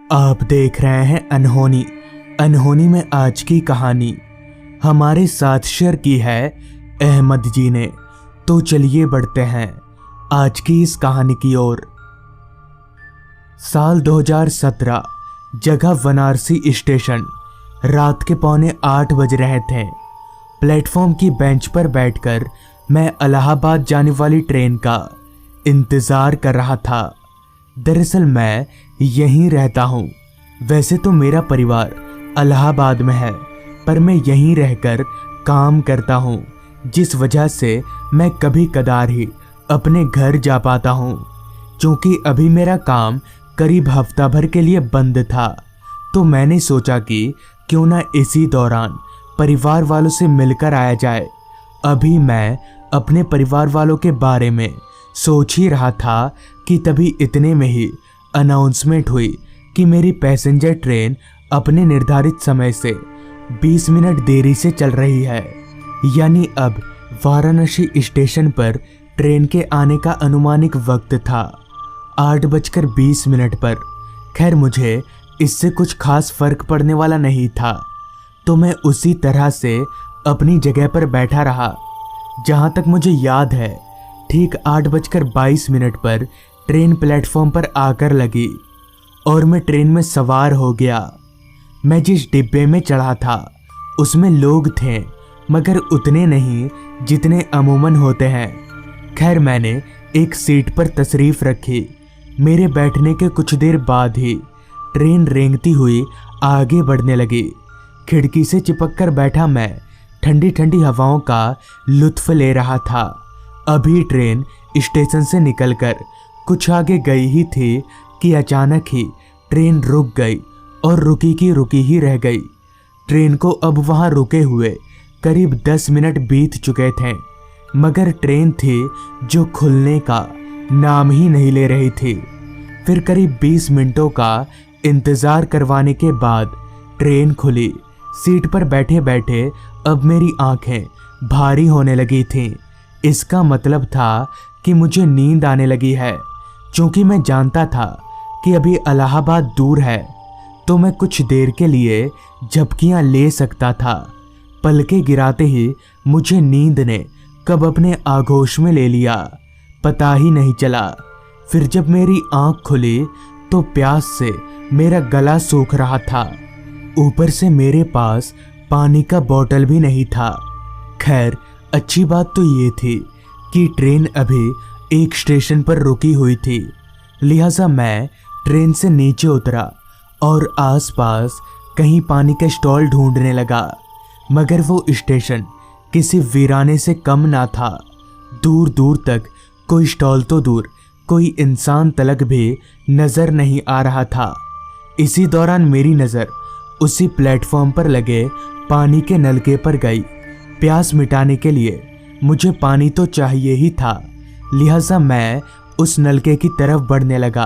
आप देख रहे हैं अनहोनी। अनहोनी में आज की कहानी हमारे साथ शेयर की है अहमद जी ने। तो चलिए बढ़ते हैं आज की इस कहानी की ओर। साल 2017, जगह बनारसी स्टेशन। रात के 7:45 बज रहे थे। प्लेटफॉर्म की बेंच पर बैठकर मैं इलाहाबाद जाने वाली ट्रेन का इंतज़ार कर रहा था। दरअसल मैं यहीं रहता हूँ। वैसे तो मेरा परिवार इलाहाबाद में है, पर मैं यहीं रहकर काम करता हूँ, जिस वजह से मैं कभी कदार ही अपने घर जा पाता हूँ। क्योंकि अभी मेरा काम करीब हफ्ता भर के लिए बंद था, तो मैंने सोचा कि क्यों ना इसी दौरान परिवार वालों से मिलकर आया जाए। अभी मैं अपने परिवार वालों के बारे में सोच ही रहा था कि तभी इतने में ही अनाउंसमेंट हुई कि मेरी पैसेंजर ट्रेन अपने निर्धारित समय से 20 मिनट देरी से चल रही है। यानी अब वाराणसी स्टेशन पर ट्रेन के आने का अनुमानिक वक्त था 8:20 पर। खैर, मुझे इससे कुछ खास फर्क पड़ने वाला नहीं था, तो मैं उसी तरह से अपनी जगह पर बैठा रहा। जहाँ तक मुझे याद है, ठीक 8:22 पर ट्रेन प्लेटफॉर्म पर आकर लगी और मैं ट्रेन में सवार हो गया। मैं जिस डिब्बे में चढ़ा था उसमें लोग थे, मगर उतने नहीं जितने अमूमन होते हैं। खैर, मैंने एक सीट पर तशरीफ रखी। मेरे बैठने के कुछ देर बाद ही ट्रेन रेंगती हुई आगे बढ़ने लगी। खिड़की से चिपक कर बैठा मैं ठंडी ठंडी हवाओं का लुत्फ ले रहा था। अभी ट्रेन स्टेशन से निकलकर कुछ आगे गई ही थी कि अचानक ही ट्रेन रुक गई और रुकी की रुकी ही रह गई। ट्रेन को अब वहां रुके हुए करीब 10 मिनट बीत चुके थे, मगर ट्रेन थी जो खुलने का नाम ही नहीं ले रही थी। फिर करीब 20 मिनटों का इंतज़ार करवाने के बाद ट्रेन खुली। सीट पर बैठे बैठे अब मेरी आंखें भारी होने लगी थीं। इसका मतलब था कि मुझे नींद आने लगी है। क्योंकि मैं जानता था कि अभी इलाहाबाद दूर है, तो मैं कुछ देर के लिए झपकियां ले सकता था। पलकें गिराते ही मुझे नींद ने कब अपने आगोश में ले लिया, पता ही नहीं चला। फिर जब मेरी आंख खुली तो प्यास से मेरा गला सूख रहा था। ऊपर से मेरे पास पानी का बोतल भी नहीं था। खैर, अच्छी बात तो ये थी कि ट्रेन अभी एक स्टेशन पर रुकी हुई थी, लिहाजा मैं ट्रेन से नीचे उतरा और आसपास कहीं पानी का स्टॉल ढूंढने लगा। मगर वो स्टेशन किसी वीराने से कम ना था। दूर दूर तक कोई स्टॉल तो दूर, कोई इंसान तलक भी नजर नहीं आ रहा था। इसी दौरान मेरी नज़र उसी प्लेटफॉर्म पर लगे पानी के नलके पर गई। प्यास मिटाने के लिए मुझे पानी तो चाहिए ही था, लिहाजा मैं उस नलके की तरफ बढ़ने लगा।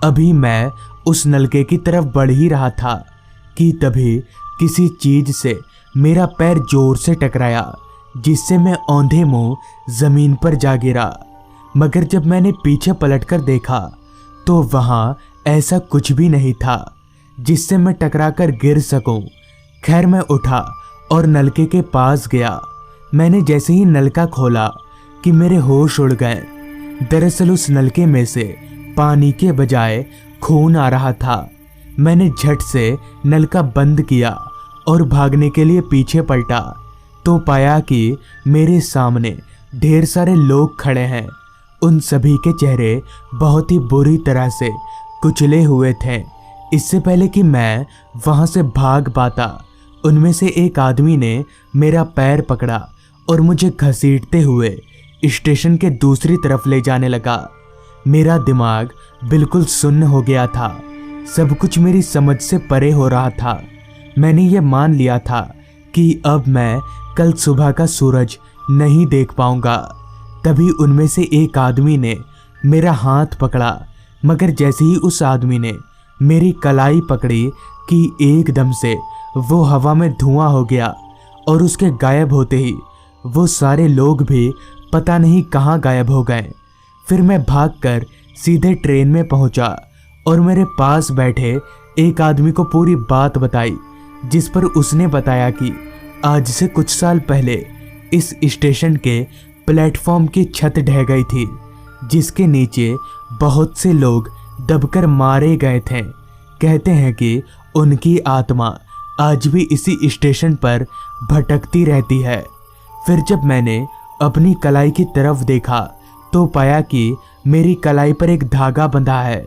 अभी मैं उस नलके की तरफ बढ़ ही रहा था कि तभी किसी चीज से मेरा पैर जोर से टकराया, जिससे मैं औंधे मुंह जमीन पर जा गिरा। मगर जब मैंने पीछे पलटकर देखा तो वहां ऐसा कुछ भी नहीं था जिससे मैं टकराकर गिर सकूं। खैर, मैं उठा और नलके के पास गया। मैंने जैसे ही नलका खोला कि मेरे होश उड़ गए। दरअसल उस नलके में से पानी के बजाय खून आ रहा था। मैंने झट से नलका बंद किया और भागने के लिए पीछे पलटा तो पाया कि मेरे सामने ढेर सारे लोग खड़े हैं। उन सभी के चेहरे बहुत ही बुरी तरह से कुचले हुए थे। इससे पहले कि मैं वहां से भाग पाता, उनमें से एक आदमी ने मेरा पैर पकड़ा और मुझे घसीटते हुए स्टेशन के दूसरी तरफ ले जाने लगा। मेरा दिमाग बिल्कुल सुन्न हो गया था। सब कुछ मेरी समझ से परे हो रहा था। मैंने ये मान लिया था कि अब मैं कल सुबह का सूरज नहीं देख पाऊंगा। तभी उनमें से एक आदमी ने मेरा हाथ पकड़ा, मगर जैसे ही उस आदमी ने मेरी कलाई पकड़ी कि एकदम से वो हवा में धुआं हो गया और उसके गायब होते ही वो सारे लोग भी पता नहीं कहाँ गायब हो गए। फिर मैं भागकर सीधे ट्रेन में पहुंचा और मेरे पास बैठे एक आदमी को पूरी बात बताई, जिस पर उसने बताया कि आज से कुछ साल पहले इस स्टेशन के प्लेटफॉर्म की छत ढह गई थी, जिसके नीचे बहुत से लोग दबकर मारे गए थे। कहते हैं कि उनकी आत्मा आज भी इसी स्टेशन पर भटकती रहती है। फिर जब मैंने अपनी कलाई की तरफ देखा तो पाया कि मेरी कलाई पर एक धागा बंधा है,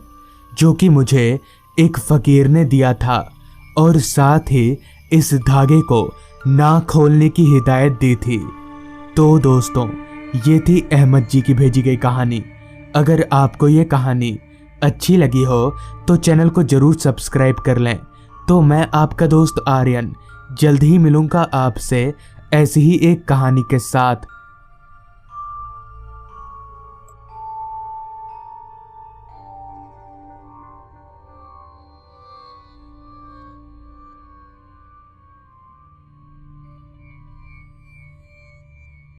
जो कि मुझे एक फकीर ने दिया था, और साथ ही इस धागे को ना खोलने की हिदायत दी थी। तो दोस्तों, ये थी अहमद जी की भेजी गई कहानी। अगर आपको ये कहानी अच्छी लगी हो तो चैनल को जरूर सब्सक्राइब कर लें। तो मैं आपका दोस्त आर्यन जल्द ही मिलूंगा आपसे ऐसी ही एक कहानी के साथ।